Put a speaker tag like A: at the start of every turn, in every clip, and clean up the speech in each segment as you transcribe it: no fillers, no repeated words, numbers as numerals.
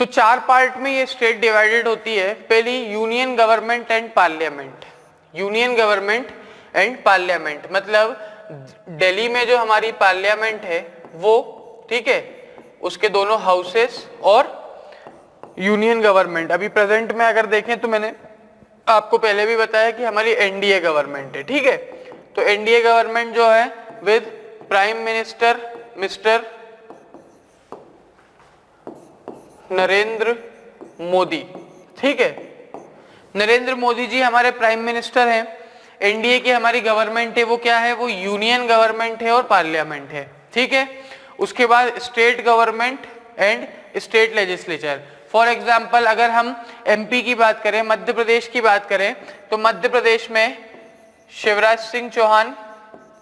A: तो 4 पार्ट में ये स्टेट डिवाइडेड होती है। पहली union government and parliament. Union government and parliament मतलब दिल्ली में जो हमारी पार्लियामेंट है वो, ठीक है, उसके दोनों हाउसेस और यूनियन गवर्नमेंट। अभी प्रेजेंट में अगर देखें तो मैंने आपको पहले भी बताया कि हमारी एनडीए गवर्नमेंट है, ठीक है। तो एनडीए गवर्नमेंट जो है with prime minister mister Narendra Modi, ठीक है। नरेंद्र मोदी जी हमारे प्राइम मिनिस्टर हैं। एनडीए की हमारी गवर्नमेंट है वो क्या है, वो यूनियन गवर्नमेंट है और पार्लियामेंट है, ठीक है। उसके बाद state government and state legislature. For example अगर हम एमपी की बात करें, मध्य प्रदेश की बात करें, तो मध्य प्रदेश में शिवराज सिंह चौहान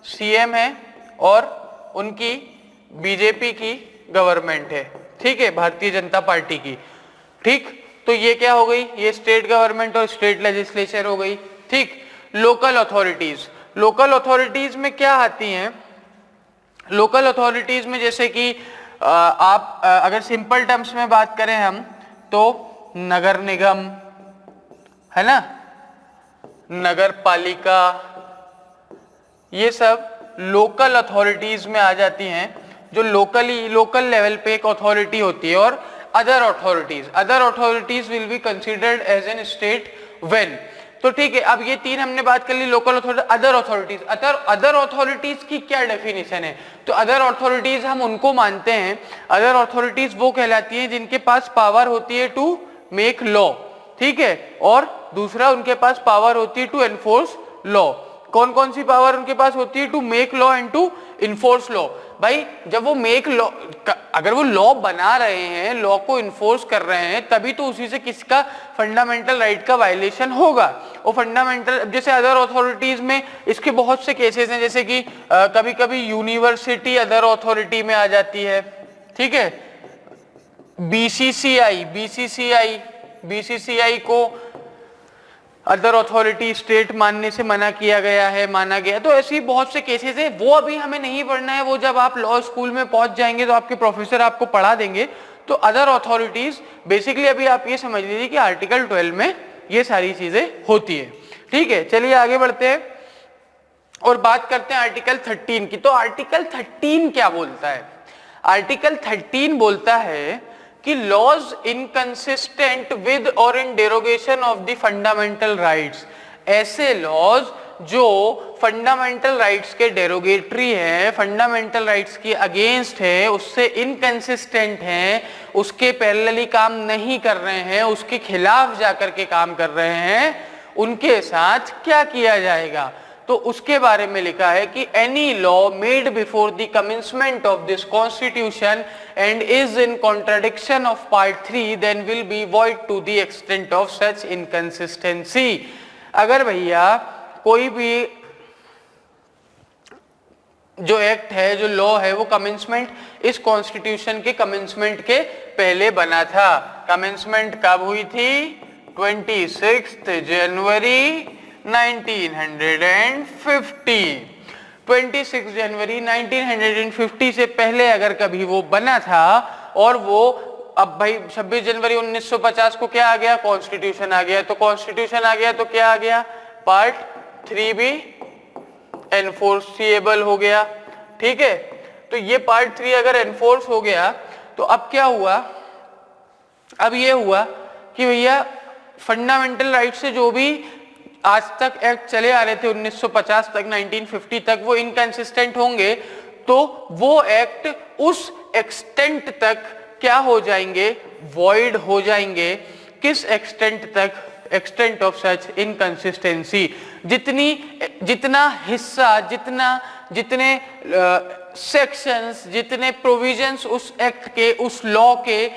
A: सीएम है और उनकी बीजेपी की गवर्नमेंट है, ठीक है, भारतीय जनता पार्टी की, ठीक। तो ये क्या हो गई, ये स्टेट गवर्नमेंट और स्टेट लेजिस्लेचर हो गई, ठीक। लोकल अथॉरिटीज, लोकल अथॉरिटीज में क्या आती हैं, लोकल अथॉरिटीज में जैसे कि आप अगर सिंपल टर्म्स में बात करें हम तो नगर निगम है ना, नगर पालिका, ये सब लोकल अथॉरिटीज में आ जाती हैं, जो लोकल लेवल पे एक अथॉरिटी होती है। और other authorities will be considered as an state when. तो ठीक है, अब ये तीन हमने बात कर ली, लोकल अथॉरिटी, अदर अथॉरिटीज की क्या डेफिनेशन है। तो अदर अथॉरिटीज हम उनको मानते हैं, अदर अथॉरिटीज वो कहलाती हैं जिनके पास पावर होती है टू मेक लॉ, ठीक है, और दूसरा उनके पास पावर होती है टू एनफोर्स लॉ। कौन कौन सी पावर उनके पास होती है, to make law and to enforce law. भाई जब वो मेक लॉ, अगर वो लॉ बना रहे हैं, लॉ को इन्फोर्स कर रहे हैं, तभी तो उसी से किसका फंडामेंटल राइट का वायलेशन होगा। वो फंडामेंटल, जैसे अदर अथॉरिटीज में इसके बहुत से केसेस हैं, जैसे कि कभी कभी यूनिवर्सिटी अदर अथॉरिटी में आ जाती है, ठीक है। बीसीसीआई को अदर अथॉरिटी स्टेट मानने से माना गया। तो ऐसी बहुत से केसेस है, वो अभी हमें नहीं पढ़ना है, वो जब आप लॉ स्कूल में पहुंच जाएंगे तो आपके प्रोफेसर आपको पढ़ा देंगे। तो अदर अथॉरिटीज बेसिकली अभी आप ये समझ लीजिए कि आर्टिकल 12 में ये सारी चीजें होती है, ठीक है। चलिए आगे बढ़ते हैं और बात करते हैं आर्टिकल 13 की। तो आर्टिकल 13 क्या बोलता है, आर्टिकल 13 बोलता है कि laws inconsistent with or in derogation of the fundamental rights, ऐसे लॉज जो फंडामेंटल राइट्स के डेरोगेटरी हैं, फंडामेंटल राइट्स के अगेंस्ट है, उससे इनकंसिस्टेंट हैं, उसके पैरेलली काम नहीं कर रहे हैं, उसके खिलाफ जाकर के काम कर रहे हैं, उनके साथ क्या किया जाएगा। तो उसके बारे में लिखा है कि any law made before the commencement of this constitution and is in contradiction of part 3 then will be void to the extent of such inconsistency. अगर भैया कोई भी जो एक्ट है, जो लॉ है, वो कमेंसमेंट इस कॉन्स्टिट्यूशन के कमेंसमेंट के पहले बना था। कमेंसमेंट कब हुई थी, 26 जनवरी 1950। 26 जनवरी 1950 से पहले अगर कभी वो बना था, और वो अब भाई 26 जनवरी 1950 को क्या आ गया, कॉन्स्टिट्यूशन आ गया। तो कॉन्स्टिट्यूशन आ गया तो क्या आ गया, पार्ट 3 भी एनफोर्सिएबल हो गया, ठीक है। तो ये पार्ट 3 अगर एनफोर्स हो गया तो अब क्या हुआ, अब ये हुआ कि भैया फंडामेंटल राइट से जो भी आज तक एक्ट चले आ रहे थे 1950 तक, 1950 तक, वो इनकंसिस्टेंट होंगे, तो वो एक्ट उस एक्सटेंट तक क्या हो जाएंगे, वॉइड हो जाएंगे। किस एक्सटेंट तक, एक्सटेंट ऑफ सच इनकंसिस्टेंसी, जितना हिस्सा, जितने सेक्शंस, जितने प्रोविजंस उस एक्ट के, उस लॉ के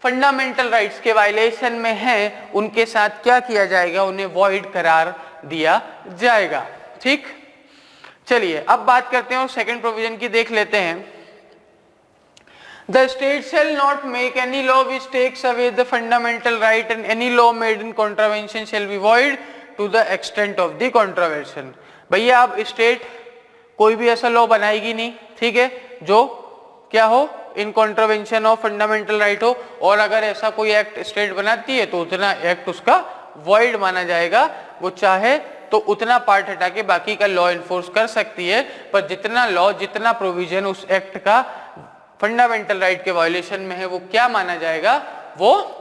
A: फंडामेंटल राइट्स के वायलेशन में हैं, उनके साथ क्या किया जाएगा, उन्हें वॉइड करार दिया जाएगा, ठीक। चलिए अब बात करते हैं और सेकंड प्रोविजन की देख लेते हैं। The state shall not make any law which takes away the fundamental right, and any law made in contravention shall be void to the extent of the contravention। भैया अब स्टेट कोई भी ऐसा law बनाएगी नहीं, ठीक है, जो क्या हो, इन कॉन्ट्रावेंशन ऑफ फंडामेंटल राइट हो, और अगर ऐसा कोई एक्ट स्टेट बनाती है तो उतना एक्ट उसका वॉइड माना जाएगा। वो चाहे तो उतना पार्ट हटा के बाकी का लॉ इन्फोर्स कर सकती है, पर जितना लॉ, जितना प्रोविजन उस एक्ट का फंडामेंटल राइट के वायलेशन में है वो क्या माना जाएगा, वो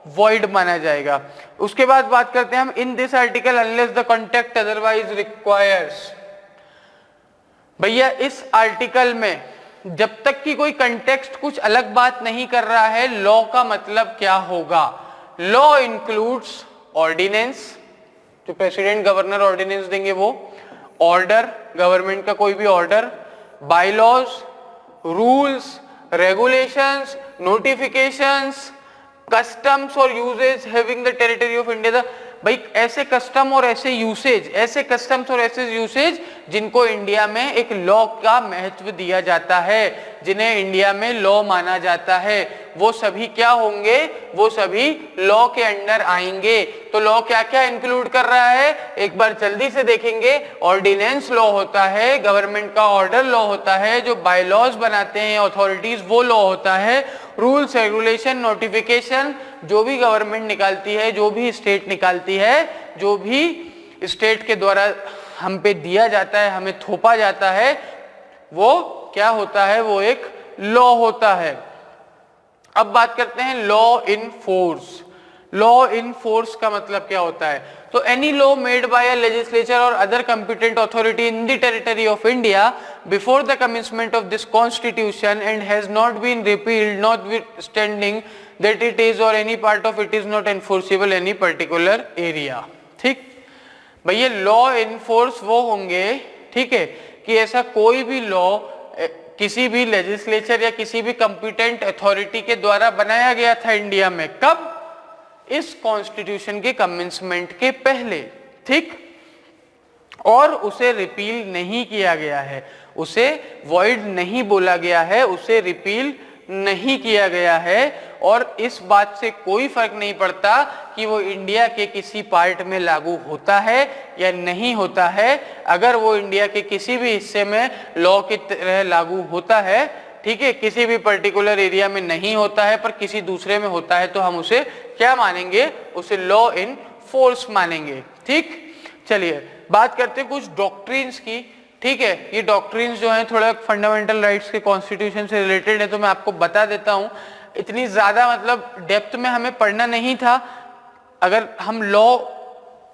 A: वॉइड माना जाएगा। उसके बाद बात करते हैं हम in this article unless the contact otherwise requires. भैया इस आर्टिकल में जब तक कि कोई कंटेक्स्ट कुछ अलग बात नहीं कर रहा है, लॉ का मतलब क्या होगा। लॉ इंक्लूड्स ऑर्डिनेंस, जो प्रेसिडेंट गवर्नर ऑर्डिनेंस देंगे वो, ऑर्डर, गवर्नमेंट का कोई भी order, bylaws, rules, regulations, notifications, customs or usage having the territory of India. भाई ऐसे कस्टम और ऐसे यूसेज, ऐसे कस्टम्स और ऐसे यूसेज जिनको इंडिया में एक लॉ का महत्व दिया जाता है, जिन्हें इंडिया में लॉ माना जाता है, वो सभी क्या होंगे, वो सभी लॉ के अंडर आएंगे। तो लॉ क्या क्या इंक्लूड कर रहा है, एक बार जल्दी से देखेंगे। ऑर्डिनेंस लॉ होता है, गवर्नमेंट का ऑर्डर लॉ होता है, जो बायलॉज बनाते हैं अथॉरिटीज वो लॉ होता है, रूल्स, रेगुलेशन, नोटिफिकेशन जो भी गवर्नमेंट निकालती है, जो भी स्टेट निकालती है, जो भी स्टेट के द्वारा हम पे दिया जाता है, हमें थोपा जाता है, वो क्या होता है, वो एक लॉ होता है। अब बात करते हैं law in force. Law in force का मतलब क्या होता है, तो any law made by a legislature or other competent authority in the territory of India before the commencement of this constitution and has not been repealed notwithstanding that it is or any part of it is not enforceable any particular area. ठीक भैया, law in force वो होंगे, ठीक है, कि ऐसा कोई भी लॉ किसी भी लेजिस्लेचर या किसी भी कंपिटेंट अथॉरिटी के द्वारा बनाया गया था इंडिया में, कब, इस कॉन्स्टिट्यूशन के कमेंसमेंट के पहले, ठीक, और उसे रिपील नहीं किया गया है, उसे वॉइड नहीं बोला गया है, उसे रिपील नहीं किया गया है, और इस बात से कोई फर्क नहीं पड़ता कि वो इंडिया के किसी पार्ट में लागू होता है या नहीं होता है। अगर वो इंडिया के किसी भी हिस्से में लॉ की तरह लागू होता है, ठीक है, किसी भी पर्टिकुलर एरिया में नहीं होता है पर किसी दूसरे में होता है, तो हम उसे क्या मानेंगे, उसे लॉ इन फोर्स मानेंगे। ठीक, चलिए बात करते हैं कुछ डॉक्ट्रिन्स की। ठीक है, ये डॉक्ट्रिन्स जो हैं थोड़ा फंडामेंटल राइट्स के कॉन्स्टिट्यूशन से रिलेटेड है, तो मैं आपको बता देता हूं। इतनी ज्यादा मतलब डेप्थ में हमें पढ़ना नहीं था। अगर हम लॉ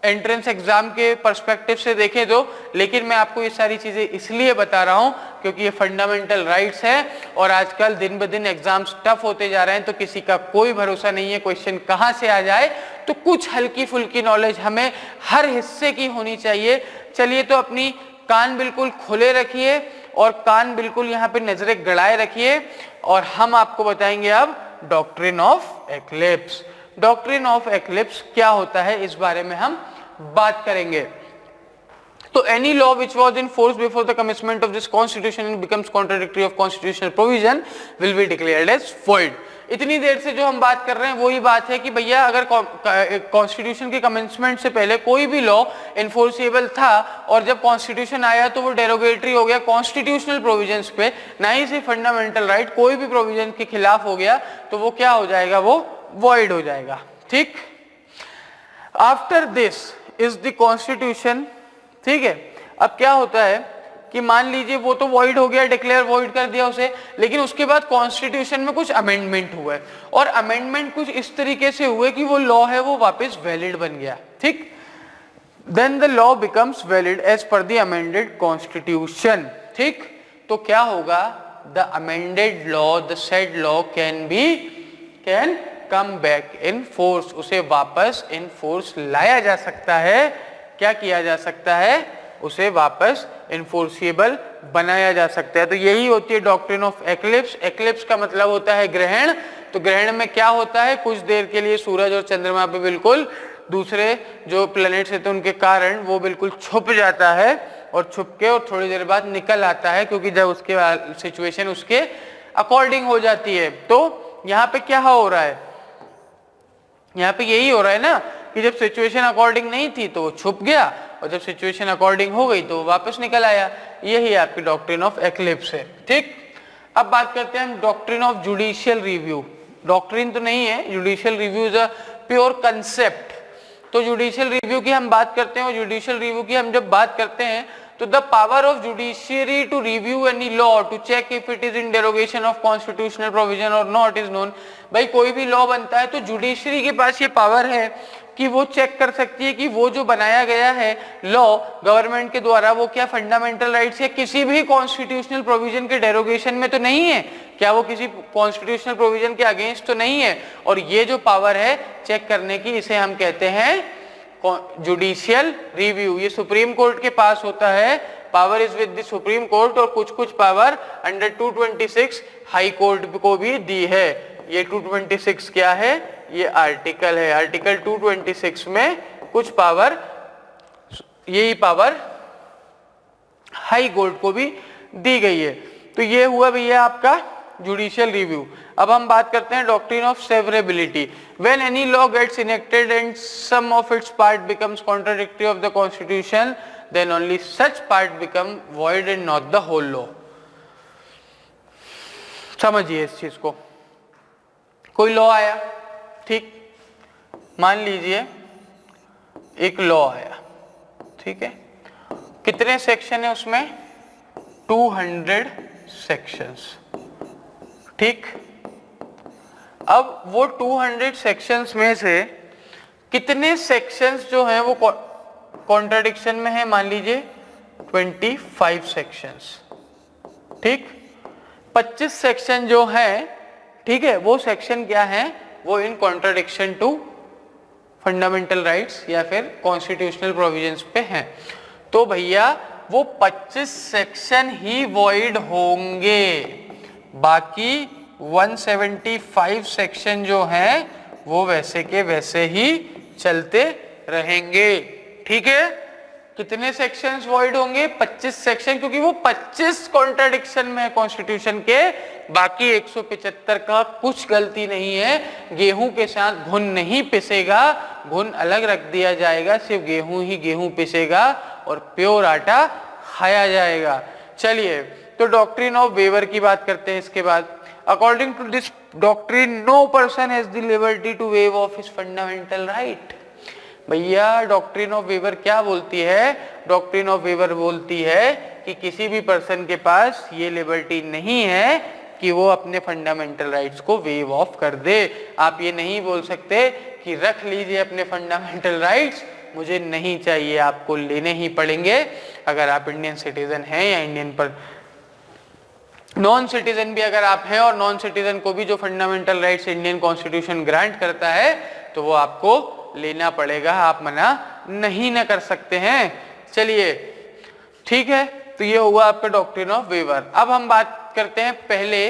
A: एंट्रेंस एग्जाम के पर्सपेक्टिव से देखें तो, लेकिन मैं आपको ये सारी चीजें इसलिए बता रहा हूं क्योंकि ये फंडामेंटल राइट्स है और आजकल दिन ब दिन एग्जाम्स टफ होते जा रहे हैं, तो किसी का कोई भरोसा नहीं है क्वेश्चन कहां से आ जाए। तो कुछ हल्की फुल्की नॉलेज हमें हर हिस्से की होनी चाहिए। चलिए, तो अपनी कान बिल्कुल खुले रखिए और कान बिल्कुल यहाँ पे नजरें गड़ाए रखिए और हम आपको बताएंगे अब doctrine of eclipse. Doctrine of eclipse क्या होता है इस बारे में हम बात करेंगे। तो any law which was in force before the commitment of this constitution and becomes contradictory of constitutional provision will be declared as void. इतनी देर से जो हम बात कर रहे हैं वही बात है कि भैया अगर कॉन्स्टिट्यूशन के कमेंसमेंट से पहले कोई भी लॉ इन्फोर्सेबल था और जब कॉन्स्टिट्यूशन आया तो वो डेरोगेटरी हो गया कॉन्स्टिट्यूशनल प्रोविजंस पे, ना ही सिर्फ फंडामेंटल राइट, कोई भी प्रोविजन के खिलाफ हो गया तो वो क्या हो जाएगा, वो वॉइड हो जाएगा। ठीक, after this is the constitution. ठीक है, अब क्या होता है कि मान लीजिए वो तो वॉइड हो गया, डिक्लेयर वॉइड कर दिया उसे, लेकिन उसके बाद कॉन्स्टिट्यूशन में कुछ अमेंडमेंट हुए और अमेंडमेंट कुछ इस तरीके से हुए कि वो लॉ है वो वापस वैलिड बन गया। ठीक, then the law becomes valid as per the amended constitution. ठीक, तो क्या होगा, the amended law, the said law can come back in force, उसे वापस इन फोर्स लाया जा सकता है। क्या किया जा सकता है, उसे वापस इन्फोर्सिबल बनाया जा सकता है। तो यही होती है डॉक्ट्रिन ऑफ एक्लिप्स। एक्लिप्स का मतलब होता है ग्रहण। तो ग्रहण में क्या होता है, कुछ देर के लिए सूरज और चंद्रमा पे बिल्कुल दूसरे जो प्लैनेट्स थे उनके कारण वो बिल्कुल छुप जाता है और छुप के और थोड़ी देर बाद निकल आता है, क्योंकि जब उसके सिचुएशन उसके अकॉर्डिंग हो जाती है। तो यहाँ पे क्या हो रहा है, यहाँ पे यही हो रहा है ना कि जब सिचुएशन अकॉर्डिंग नहीं थी तो वो छुप गया और जब सिचुएशन अकॉर्डिंग हो गई तो वापस निकल आया। यही आपकी डॉक्ट्रिन ऑफ एक्लिप्स है। ठीक, अब बात करते हैं हम doctrine of judicial review. Doctrine तो नहीं है, judicial review is a pure concept. तो जुडिशियल रिव्यू की हम बात करते हैं, और जुडिशियल रिव्यू की हम जब बात करते हैं तो the power of judiciary to review any law to check if it is in derogation of constitutional provision और नॉट इज नोन। भाई कोई भी लॉ बनता है तो जुडिशरी के पास ये पावर है कि वो चेक कर सकती है कि वो जो बनाया गया है लॉ गवर्नमेंट के द्वारा वो क्या फंडामेंटल राइट्स या किसी भी कॉन्स्टिट्यूशनल प्रोविजन के डेरोगेशन में तो नहीं है, क्या वो किसी कॉन्स्टिट्यूशनल प्रोविजन के अगेंस्ट तो नहीं है। और ये जो पावर है चेक करने की, इसे हम कहते हैं जुडिशियल रिव्यू। ये सुप्रीम कोर्ट के पास होता है, power is with the supreme court, और कुछ कुछ पावर अंडर 226 हाई कोर्ट को भी दी है। ये 226 क्या है, ये आर्टिकल है, आर्टिकल 226 में कुछ पावर, यही पावर हाई कोर्ट को भी दी गई है। तो ये हुआ भैया आपका जुडिशियल रिव्यू। अब हम बात करते हैं doctrine of severability. When any law gets enacted and some of its part becomes contradictory of the constitution then only such part become void and not the whole law. समझिए इस चीज को। कोई लॉ आया, ठीक, मान लीजिए एक लॉ आया, ठीक है, कितने सेक्शन है उसमें, 200 सेक्शंस, ठीक। अब वो 200 सेक्शंस में से कितने सेक्शंस जो हैं वो कॉन्ट्राडिक्शन में है, मान लीजिए 25 सेक्शंस, ठीक। 25 सेक्शन जो हैं, ठीक है, वो सेक्शन क्या है, वो in contradiction to fundamental rights या फिर कॉन्स्टिट्यूशनल प्रोविजंस पे हैं। तो भैया वो 25 सेक्शन ही वॉइड होंगे, बाकी 175 सेक्शन जो हैं वो वैसे के वैसे ही चलते रहेंगे, ठीक है। कितने सेक्शंस वॉइड होंगे, 25 सेक्शन, क्योंकि वो 25 कॉन्ट्राडिक्शन में है कॉन्स्टिट्यूशन के, बाकी 175 का कुछ गलती नहीं है। गेहूं के साथ घुन नहीं पिसेगा, घुन अलग रख दिया जाएगा, सिर्फ गेहूं ही गेहूं पिसेगा और प्योर आटा खाया जाएगा। चलिए, तो डॉक्ट्रिन ऑफ वेवर की बात करते हैं इसके बाद। According to this doctrine no person has the liberty to waive of his fundamental right. भैया डॉक्ट्रिन ऑफ वेवर क्या बोलती है, डॉक्ट्रिन ऑफ वेवर बोलती है कि किसी भी पर्सन के पास ये लिबर्टी नहीं है कि वो अपने फंडामेंटल राइट्स को वेव ऑफ कर दे। आप ये नहीं बोल सकते कि रख लीजिए अपने फंडामेंटल राइट्स, मुझे नहीं चाहिए, आपको लेने ही पड़ेंगे। अगर आप इंडियन सिटीजन हैं या इंडियन पर नॉन सिटीजन भी अगर आप हैं, और नॉन सिटीजन को भी जो fundamental rights Indian constitution grant करता है तो वो आपको लेना पड़ेगा, आप मना नहीं ना कर सकते हैं। चलिए, ठीक है, तो ये हुआ आपका डॉक्ट्रिन ऑफ वेवर। अब हम बात करते हैं पहले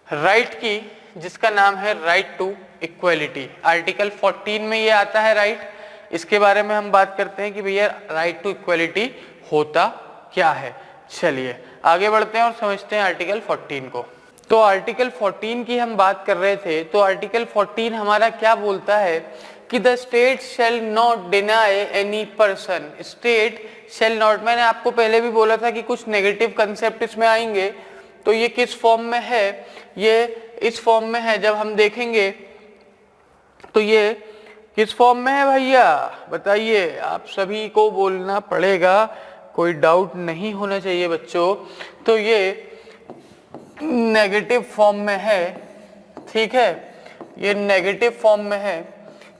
A: राइट की, जिसका नाम है राइट टू इक्वलिटी। आर्टिकल 14 में ये आता है राइट। इसके बारे में हम बात करते हैं कि भैया राइट टू इक्वलिटी होता क्या है। चलिए आगे बढ़ते हैं और समझते हैं आर्टिकल 14 को। तो आर्टिकल 14 की हम बात कर रहे थे, तो आर्टिकल 14 हमारा क्या बोलता है कि the state shall not deny any person. State shall not, मैंने आपको पहले भी बोला था कि कुछ नेगेटिव कंसेप्ट इसमें आएंगे, तो ये किस फॉर्म में है, ये इस फॉर्म में है। जब हम देखेंगे तो ये किस फॉर्म में है भैया, बताइए, आप सभी को बोलना पड़ेगा, कोई डाउट नहीं होना चाहिए बच्चों। तो ये नेगेटिव फॉर्म में है, ठीक है, ये नेगेटिव फॉर्म में है,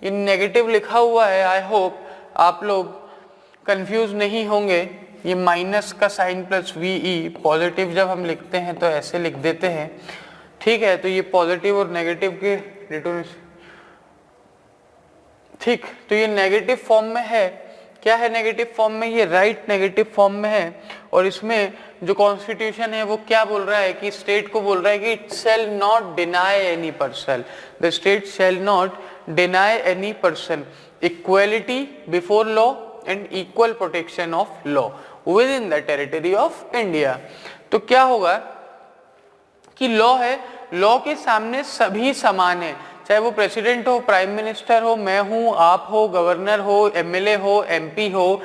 A: ये नेगेटिव लिखा हुआ है। आई होप आप लोग कंफ्यूज नहीं होंगे। ये माइनस का साइन प्लस वीई, पॉजिटिव जब हम लिखते हैं तो ऐसे लिख देते हैं, ठीक है। तो ये पॉजिटिव और नेगेटिव के रिटर्न, ठीक, तो ये नेगेटिव फॉर्म में है। क्या है नेगेटिव फॉर्म में, ये राइट नेगेटिव फॉर्म में है। और इसमें जो कॉन्स्टिट्यूशन है वो क्या बोल रहा है कि स्टेट को बोल रहा है कि it shall not deny any person, the state shall not deny any person equality before law and equal protection of law with in the territory of India. तो क्या होगा कि लॉ है, लॉ के सामने सभी समान है, चाहे वो प्रेसिडेंट हो, प्राइम मिनिस्टर हो, मैं हूं, आप हो, गवर्नर हो, एमएलए हो, एमपी हो,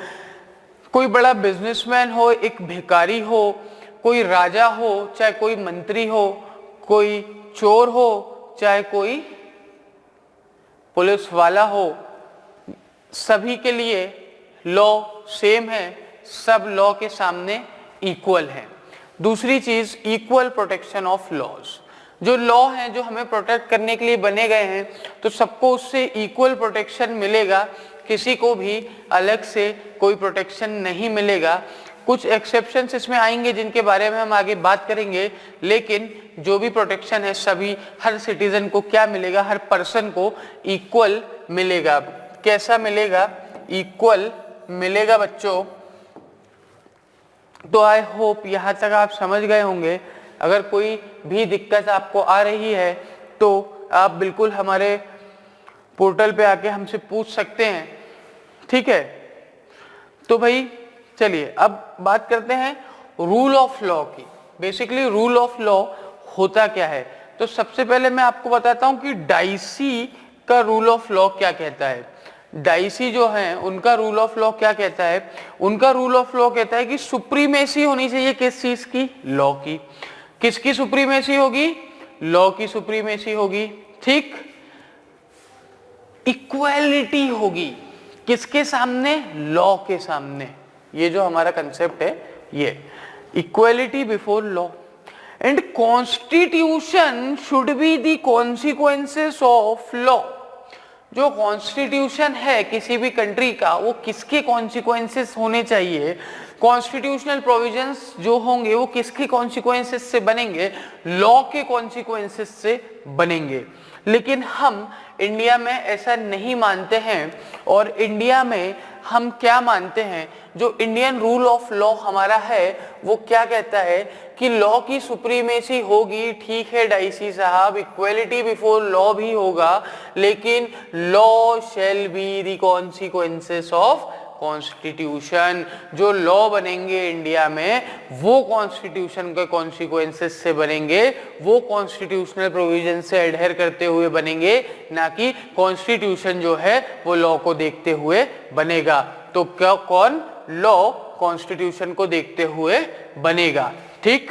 A: कोई बड़ा बिजनेसमैन हो, एक भिखारी हो, कोई राजा हो चाहे कोई मंत्री हो, कोई चोर हो चाहे कोई पुलिस वाला हो, सभी के लिए लॉ सेम है, सब लॉ के सामने इक्वल है। दूसरी चीज, इक्वल प्रोटेक्शन ऑफ लॉज। जो लॉ हैं जो हमें प्रोटेक्ट करने के लिए बने गए हैं, तो सबको उससे इक्वल प्रोटेक्शन मिलेगा, किसी को भी अलग से कोई प्रोटेक्शन नहीं मिलेगा। कुछ एक्सेप्शंस इसमें आएंगे जिनके बारे में हम आगे बात करेंगे, लेकिन जो भी प्रोटेक्शन है सभी हर सिटीजन को क्या मिलेगा, हर पर्सन को इक्वल मिलेगा। कैसा मिलेगा? इक्वल मिलेगा बच्चों। तो आई होप यहां तक आप समझ गए होंगे। अगर कोई भी दिक्कत आपको आ रही है तो आप बिल्कुल हमारे पोर्टल पे आके हमसे पूछ सकते हैं, ठीक है। तो भाई चलिए अब बात करते हैं रूल ऑफ लॉ की। बेसिकली रूल ऑफ लॉ होता क्या है? तो सबसे पहले मैं आपको बताता हूं कि डाइसी का रूल ऑफ लॉ क्या कहता है। डाइसी जो है उनका रूल ऑफ लॉ क्या कहता है? उनका रूल ऑफ लॉ कहता है कि सुप्रीमेसी होनी चाहिए किस चीज की? लॉ की। किसकी सुप्रीमेसी होगी? लॉ की सुप्रीमेसी होगी, ठीक। इक्वालिटी होगी किसके सामने? लॉ के सामने। ये जो हमारा कंसेप्ट है ये equality before law. And constitution should be the consequences of law. जो कॉन्स्टिट्यूशन है किसी भी कंट्री का, वो किसके कॉन्सिक्वेंसेस होने चाहिए? कॉन्स्टिट्यूशनल प्रोविजंस जो होंगे वो किसके कॉन्सिक्वेंसेस से बनेंगे? लॉ के कॉन्सिक्वेंसेस से बनेंगे। लेकिन हम इंडिया में ऐसा नहीं मानते हैं, और इंडिया में हम क्या मानते हैं? जो इंडियन रूल ऑफ लॉ हमारा है वो क्या कहता है कि लॉ की सुप्रीमेसी होगी, ठीक है डाइसी साहब, इक्वलिटी बिफोर लॉ भी होगा, लेकिन law shall be the consequences of constitution. जो लॉ बनेंगे इंडिया में वो कॉन्स्टिट्यूशन के कॉन्सिक्वेंसेस से बनेंगे, वो कॉन्स्टिट्यूशनल प्रोविजन से एडहेयर करते हुए बनेंगे, ना कि कॉन्स्टिट्यूशन जो है वो लॉ को देखते हुए बनेगा। तो क्या कौन? लॉ कॉन्स्टिट्यूशन को देखते हुए बनेगा, ठीक।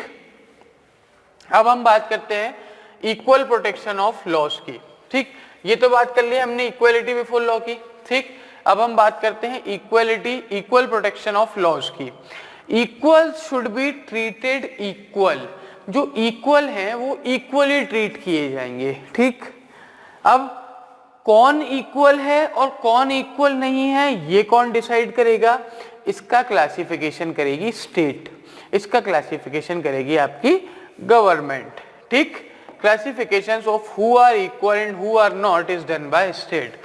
A: अब हम बात करते हैं इक्वल प्रोटेक्शन ऑफ लॉज की, ठीक। ये तो बात कर ली हमने इक्वलिटी बिफोर लॉ की, ठीक। अब हम बात करते हैं इक्वल प्रोटेक्शन ऑफ लॉज की। Equal should be treated equal. जो इक्वल हैं वो इक्वली ट्रीट किए जाएंगे, ठीक। अब कौन इक्वल है और कौन इक्वल नहीं है ये कौन डिसाइड करेगा? इसका क्लासिफिकेशन करेगी स्टेट, इसका क्लासिफिकेशन करेगी आपकी गवर्नमेंट, ठीक। Classifications of who are equal and who are not is done by state.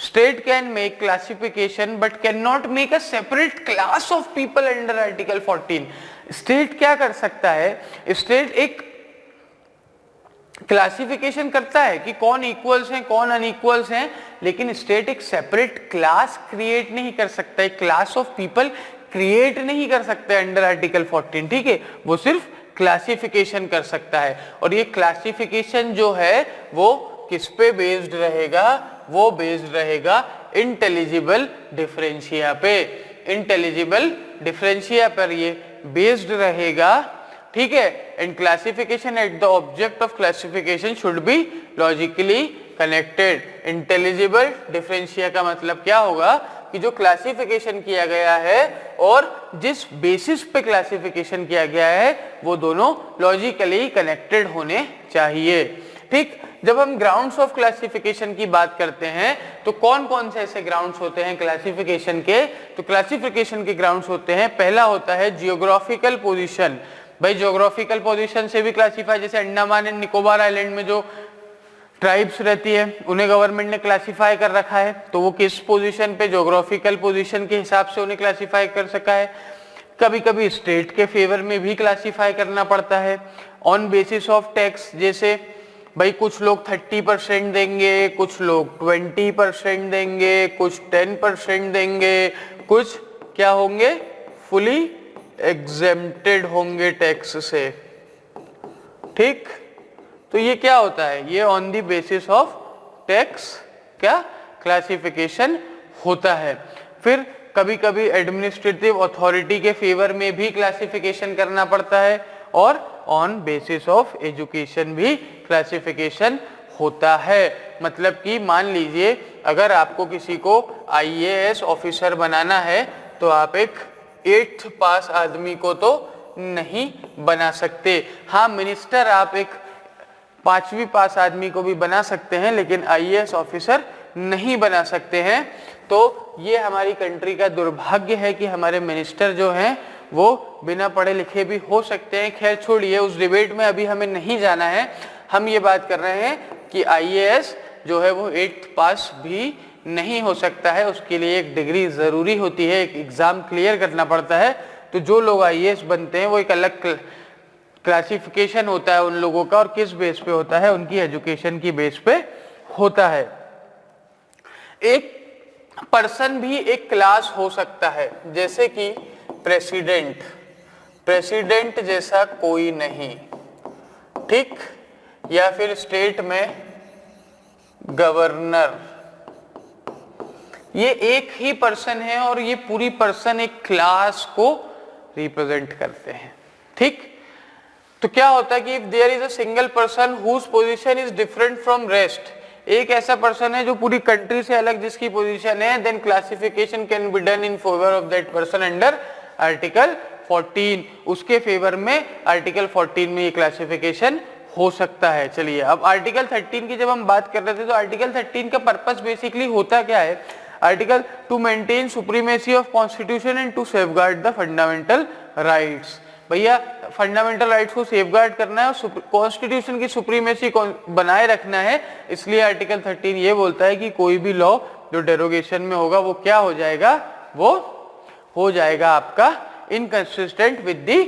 A: State can make classification but cannot make a separate class of people under Article 14. State क्या कर सकता है? State एक classification करता है कि कौन इक्वल्स हैं कौन अनइक्वल्स हैं, लेकिन स्टेट एक सेपरेट क्लास क्रिएट नहीं कर सकता, एक क्लास ऑफ पीपल क्रिएट नहीं कर सकता अंडर आर्टिकल 14, ठीक है। वो सिर्फ क्लासिफिकेशन कर सकता है, और ये क्लासिफिकेशन जो है वो किस पे बेस्ड रहेगा? वो बेस्ड रहेगा इंटेलिजिबल डिफरेंशिया पे। इंटेलिजिबल डिफरेंशिया पर ये बेस्ड रहेगा, ठीक है। And classification at the object of classification should be logically connected. Intelligible differentia का मतलब क्या होगा कि जो क्लासिफिकेशन किया गया है और जिस बेसिस पे क्लासिफिकेशन किया गया है वो दोनों लॉजिकली कनेक्टेड होने चाहिए, ठीक। जब हम ग्राउंड्स ऑफ क्लासिफिकेशन की बात करते हैं तो कौन कौन से ऐसे ग्राउंड्स होते हैं क्लासिफिकेशन के? तो क्लासिफिकेशन के ग्राउंड्स होते हैं, पहला होता है जियोग्राफिकल पोजीशन। भाई जियोग्राफिकल पोजीशन से भी क्लासिफाई, जैसे अंडमान एंड निकोबार आइलैंड में जो ट्राइब्स रहती है उन्हें गवर्नमेंट ने क्लासिफाई कर रखा है, तो वो किस पोजीशन पे? ज्योग्राफिकल पोजीशन के हिसाब से उन्हें क्लासिफाई कर सका है। कभी कभी स्टेट के फेवर में भी क्लासिफाई करना पड़ता है ऑन बेसिस ऑफ टैक्स। जैसे भाई कुछ लोग 30% देंगे, कुछ लोग 20% देंगे, कुछ 10% देंगे, कुछ क्या होंगे? फुली एग्जेम्प्टेड होंगे टैक्स से, ठीक। तो ये क्या होता है? ये on the basis of tax क्या क्लासिफिकेशन होता है। फिर कभी कभी एडमिनिस्ट्रेटिव अथॉरिटी के फेवर में भी क्लासिफिकेशन करना पड़ता है और ऑन बेसिस ऑफ एजुकेशन भी क्लासिफिकेशन होता है। मतलब कि मान लीजिए अगर आपको किसी को आईएएस ऑफिसर बनाना है तो आप एक 8th पास आदमी को तो नहीं बना सकते। हाँ, मिनिस्टर आप एक 5वीं पास आदमी को भी बना सकते हैं, लेकिन आईएएस ऑफिसर नहीं बना सकते हैं। तो ये हमारी कंट्री का दुर्भाग्य है कि हमारे मिनिस्टर जो हैं वो बिना पढ़े लिखे भी हो सकते हैं। खैर छोड़िए, उस डिबेट में अभी हमें नहीं जाना है। हम ये बात कर रहे हैं कि आईएएस जो है वो 8th पास भी नहीं हो सकता है, उसके लिए एक डिग्री जरूरी होती है, एक एग्जाम क्लियर करना पड़ता है। तो जो लोग आईएएस बनते हैं वो एक अलग क्लासिफिकेशन होता है उन लोगों का, और किस बेस पे होता है, उनकी एजुकेशन की बेस पे होता है। एक पर्सन भी एक क्लास हो सकता है, जैसे कि प्रेसिडेंट, प्रेसिडेंट जैसा कोई नहीं, ठीक, या फिर स्टेट में गवर्नर, ये एक ही पर्सन है और ये पूरी पर्सन एक क्लास को रिप्रेजेंट करते हैं, ठीक। तो क्या होता है कि if there is a single person whose position is different from rest, एक ऐसा पर्सन है जो पूरी कंट्री से अलग जिसकी पोजीशन है, then classification can be done in favour of that person under article 14, उसके फेवर में आर्टिकल 14 में ये क्लासिफिकेशन हो सकता है। चलिए अब आर्टिकल 13 की जब हम बात कर रहे थे तो आर्टिकल 13 का पर्पस बेसिकली होता क्या है? Article to maintain supremacy of constitution and to safeguard the fundamental rights. भैया फंडामेंटल राइट्स को सेफगार्ड करना है और कॉन्स्टिट्यूशन की सुप्रीमेसी बनाए रखना है, इसलिए आर्टिकल 13 ये बोलता है कि कोई भी लॉ जो डेरोगेशन में होगा वो क्या हो जाएगा, वो हो जाएगा आपका inconsistent with the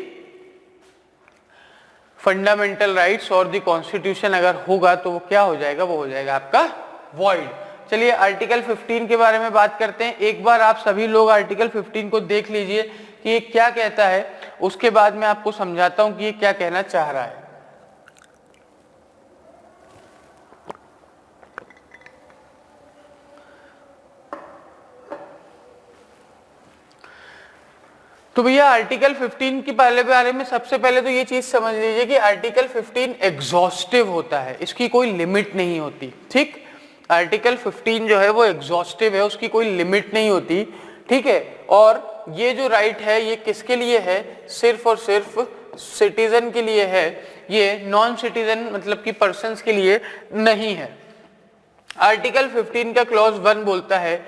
A: fundamental rights और दी कॉन्स्टिट्यूशन। अगर होगा तो वो क्या हो जाएगा, वो हो जाएगा आपका वॉइड। चलिए आर्टिकल 15 के बारे में बात करते हैं। एक बार आप सभी लोग आर्टिकल 15 को देख लीजिए कि ये क्या कहता है, उसके बाद मैं आपको समझाता हूं कि ये क्या कहना चाह रहा है। तो भैया आर्टिकल 15 के बारे में सबसे पहले तो ये चीज समझ लीजिए कि आर्टिकल 15 एग्जॉस्टिव होता है, इसकी कोई लिमिट नहीं होती, ठीक। आर्टिकल 15 जो है वो एग्जॉस्टिव है, उसकी कोई लिमिट नहीं होती, ठीक है। और ये जो राइट है ये किसके लिए है, सिर्फ और सिर्फ सिटीजन के लिए है, ये नॉन सिटीजन मतलब कि पर्सन्स के लिए नहीं है। आर्टिकल 15 का क्लॉज 1 बोलता है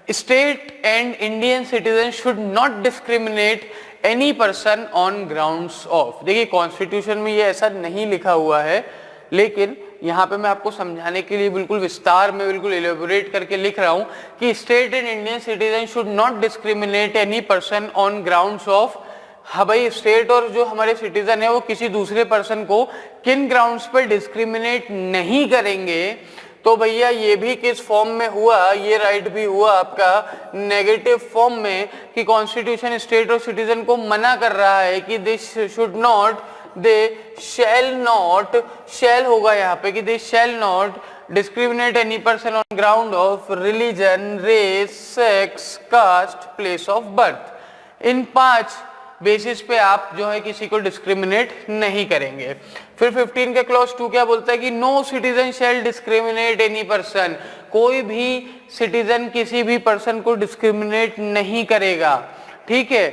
A: state and Indian citizen should not discriminate any person on grounds of. देखिए कॉन्स्टिट्यूशन में ये ऐसा नहीं लिखा हुआ है, लेकिन यहाँ पे मैं आपको समझाने के लिए बिल्कुल विस्तार में बिल्कुल एलेबोरेट करके लिख रहा हूं कि state and Indian citizen should not discriminate any person on grounds of. हाँ भाई, स्टेट और जो हमारे सिटीजन है वो किसी दूसरे पर्सन को किन ग्राउंड्स पर डिस्क्रिमिनेट नहीं करेंगे। तो भैया ये भी किस फॉर्म में हुआ, ये राइट भी हुआ आपका नेगेटिव फॉर्म में कि कॉन्स्टिट्यूशन स्टेट और सिटीजन को मना कर रहा है कि this should not, they shall not, shall होगा यहाँ पे कि they shall not discriminate any person on ground of religion, race, sex, caste, place of birth. इन 5 बेसिस पे आप जो है किसी को डिस्क्रिमिनेट नहीं करेंगे। फिर 15 के क्लॉज 2 क्या बोलता है कि no citizen shall discriminate any person, कोई भी सिटीजन किसी भी पर्सन को डिस्क्रिमिनेट नहीं करेगा, ठीक है।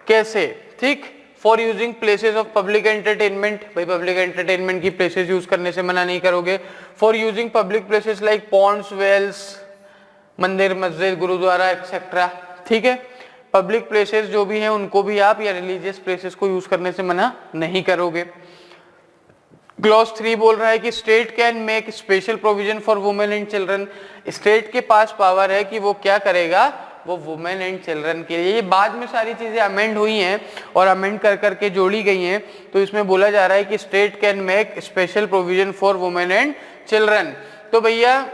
A: कैसे, ठीक, for using places of public entertainment, भाई पब्लिक एंटरटेनमेंट की प्लेसेस यूज करने से मना नहीं करोगे। For using public places like ponds, wells, मंदिर, मस्जिद, गुरुद्वारा एक्सेट्रा, ठीक है। पब्लिक प्लेसेस जो भी हैं उनको भी आप या रिलीजियस प्लेसेस को यूज करने से मना नहीं करोगे। क्लॉज 3 बोल रहा है कि state can make special provision for women and children, state के पास पावर है कि वो क्या करेगा, वो वुमेन एंड चिल्ड्रन के लिए। ये बाद में सारी चीजें अमेंड हुई हैं और अमेंड कर करके जोड़ी गई हैं, तो इसमें बोला जा रहा है कि state can make special provision for women and children. तो भैया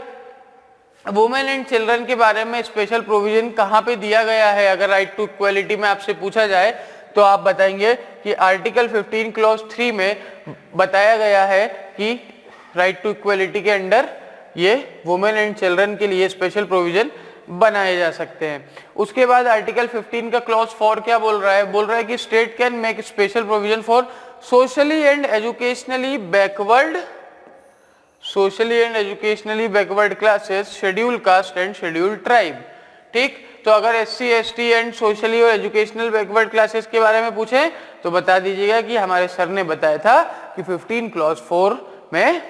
A: वुमेन एंड चिल्ड्रन के बारे में स्पेशल प्रोविजन कहाँ पे दिया गया है, अगर राइट टू इक्वालिटी में आपसे पूछा जाए तो आप बताएंगे कि आर्टिकल 15 क्लॉज 3 में बताया गया है कि राइट टू इक्वालिटी के अंडर ये वुमेन एंड चिल्ड्रन के लिए स्पेशल प्रोविजन बनाए जा सकते हैं। उसके बाद आर्टिकल 15 का क्लॉज 4 क्या बोल रहा है? बोल रहा है कि state can make special provision for socially and educationally backward classes, schedule caste and schedule tribe. ठीक, तो अगर SC ST एंड सोशली और एजुकेशनल बैकवर्ड क्लासेस के बारे में पूछे तो बता दीजिएगा कि हमारे सर ने बताया था कि 15 क्लॉज 4 में,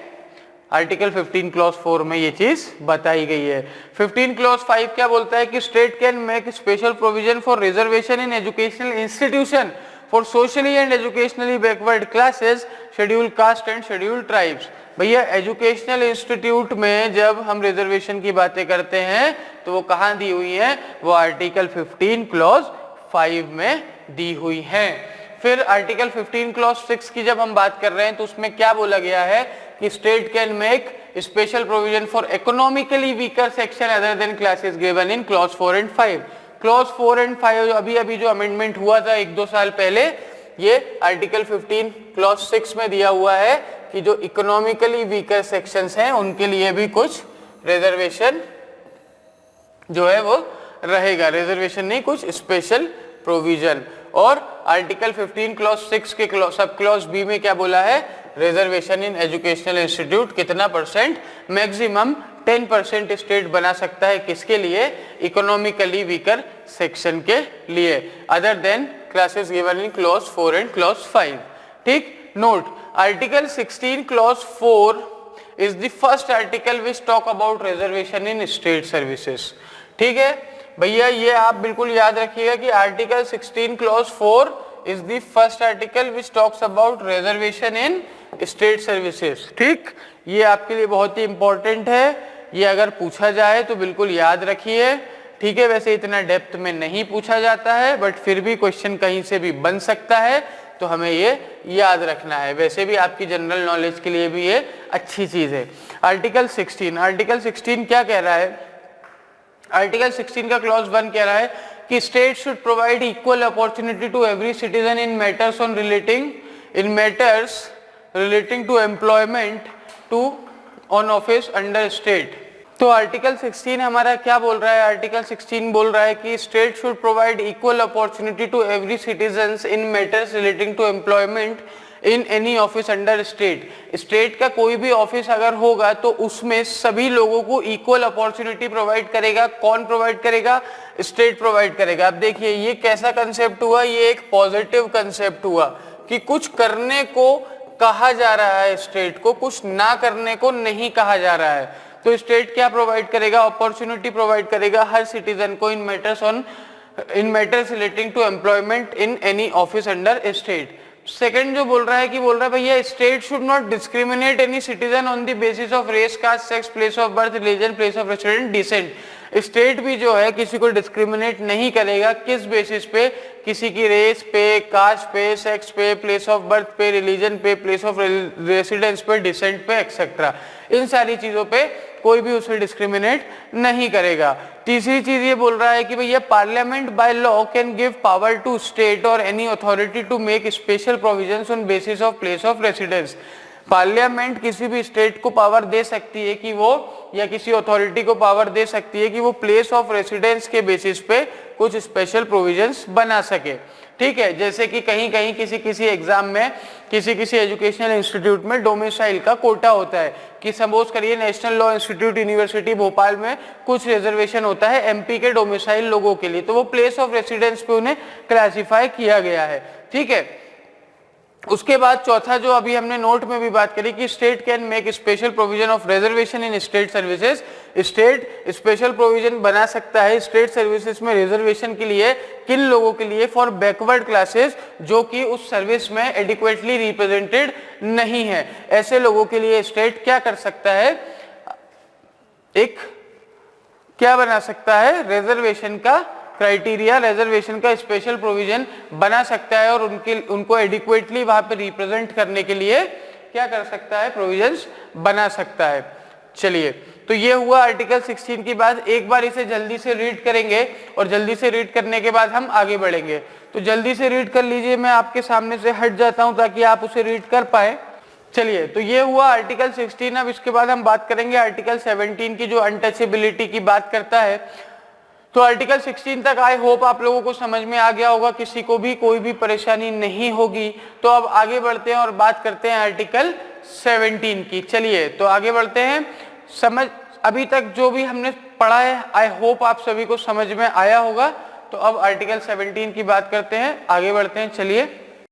A: आर्टिकल 15 क्लॉज 4 में ये चीज बताई गई है। 15 क्लॉज 5 क्या बोलता है कि state can make special provision for reservation in educational institution for socially and educationally backward classes, schedule caste and schedule tribes. भैया एजुकेशनल इंस्टीट्यूट में जब हम रिजर्वेशन की बातें करते हैं तो वो कहाँ दी हुई है? वो आर्टिकल 15 क्लॉज 5 में दी हुई है। फिर आर्टिकल 15 क्लॉज 6 की जब हम बात कर रहे हैं तो उसमें क्या बोला गया है कि state can make special provision for economically weaker section other than classes given in clause 4 and 5। Clause 4 and 5 अभी जो अमेंडमेंट हुआ था 1-2 साल पहले, ये आर्टिकल 15 क्लॉज 6 में दिया हुआ है कि जो इकोनॉमिकली वीकर सेक्शंस हैं उनके लिए भी कुछ रिजर्वेशन जो है वो रहेगा। रिजर्वेशन नहीं, कुछ स्पेशल प्रोविजन। और आर्टिकल 15 क्लॉज 6 के सब क्लॉज बी में क्या बोला है? रिजर्वेशन इन एजुकेशनल इंस्टीट्यूट कितना परसेंट? मैक्सिमम 10% स्टेट बना सकता है। किसके लिए? इकोनॉमिकली वीकर सेक्शन के लिए, other than classes given in clause 4 and clause 5। ठीक, note article 16 clause 4 is the first article which talk about reservation in state services। ठीक है भैया, ये आप बिल्कुल याद रखिएगा कि article 16 clause 4 is the first article which talks about reservation in state services। ठीक, ये आपके लिए बहुत ही इंपॉर्टेंट है, ये अगर पूछा जाए तो बिल्कुल याद रखिए। ठीक है, वैसे इतना डेप्थ में नहीं पूछा जाता है बट फिर भी क्वेश्चन कहीं से भी बन सकता है, तो हमें ये याद रखना है। वैसे भी आपकी जनरल नॉलेज के लिए भी ये अच्छी चीज है। आर्टिकल 16 क्या कह रहा है? आर्टिकल 16 का क्लॉज 1 कह रहा है कि state should provide equal opportunity to every citizen in matters relating to employment to on office under state. तो आर्टिकल 16 हमारा क्या बोल रहा है? आर्टिकल 16 बोल रहा है कि state should provide equal opportunity to every citizens in matters relating to employment in any office under state. State का कोई भी ऑफिस अगर होगा तो उसमें सभी लोगों को इक्वल अपॉर्चुनिटी प्रोवाइड करेगा। कौन प्रोवाइड करेगा? स्टेट प्रोवाइड करेगा। अब देखिए ये कैसा कंसेप्ट हुआ? ये एक पॉजिटिव कंसेप्ट हुआ कि कुछ करने को कहा जा रहा है स्टेट को, कुछ ना करने को नहीं कहा जा रहा है। तो स्टेट क्या प्रोवाइड करेगा? अपॉर्चुनिटी प्रोवाइड करेगा हर सिटीजन को in matters relating to employment in any office under state. Second जो बोल रहा है भैया state should not discriminate any citizen on the basis of race, caste, sex, place of birth, religion, place of residence, descent. State भी जो है किसी को डिस्क्रिमिनेट नहीं करेगा। किस बेसिस पे? किसी की रेस पे, कास्ट पे, सेक्स पे, प्लेस ऑफ बर्थ पे, रिलीजन पे, प्लेस ऑफ रेसिडेंस पे, डिसेंट पे, एक्सेट्रा। इन सारी चीजों पे कोई भी उसे डिस्क्रिमिनेट नहीं करेगा। तीसरी चीज ये बोल रहा है कि भैया parliament by law can give power to state or any authority to make special provisions on basis of place of residence. Parliament किसी भी स्टेट को पावर दे सकती है कि वो, या किसी अथॉरिटी को पावर दे सकती है कि वो प्लेस ऑफ रेसिडेंस के बेसिस पे कुछ स्पेशल प्रोविजंस बना सके। ठीक है, जैसे कि कहीं कहीं किसी एग्जाम में किसी एजुकेशनल इंस्टीट्यूट में डोमिसाइल का कोटा होता है कि सपोज करिए national law institute university Bhopal में कुछ रिजर्वेशन होता है एमपी के डोमिसाइल लोगों के लिए, तो वो प्लेस ऑफ रेसिडेंस पे उन्हें क्लासिफाई किया गया है। ठीक है, उसके बाद चौथा जो अभी हमने नोट में भी बात करी कि state can make special provision of reservation in state services. State special provision बना सकता है स्टेट सर्विसेज में रिजर्वेशन के लिए। किन लोगों के लिए? फॉर बैकवर्ड क्लासेस जो कि उस सर्विस में एडिक्वेटली रिप्रेजेंटेड नहीं है। ऐसे लोगों के लिए स्टेट क्या कर सकता है? एक क्या बना सकता है? रिजर्वेशन का क्राइटेरिया, रिजर्वेशन का स्पेशल प्रोविजन बना सकता है और उनको एडिक्वेटली वहां पे रिप्रेजेंट करने के लिए क्या कर सकता है? प्रोविजंस बना सकता है। चलिए, तो ये हुआ आर्टिकल 16 की बात। एक बार इसे जल्दी से रीड करेंगे और जल्दी से रीड करने के बाद हम आगे बढ़ेंगे। तो जल्दी से रीड कर लीजिए, मैं आपके सामने से हट जाता हूं ताकि आप उसे रीड कर पाए। चलिए, तो ये हुआ आर्टिकल 16। अब इसके बाद हम बात करेंगे आर्टिकल 17 की, जो अनटचेबिलिटी की बात करता है। तो आर्टिकल 16 तक आई होप आप लोगों को समझ में आ गया होगा, किसी को भी कोई भी परेशानी नहीं होगी। तो अब आगे बढ़ते हैं और बात करते हैं आर्टिकल 17 की। चलिए तो आगे बढ़ते हैं। समझ अभी तक जो भी हमने पढ़ा है आई होप आप सभी को समझ में आया होगा। तो अब आर्टिकल 17 की बात करते हैं, आगे बढ़ते हैं। चलिए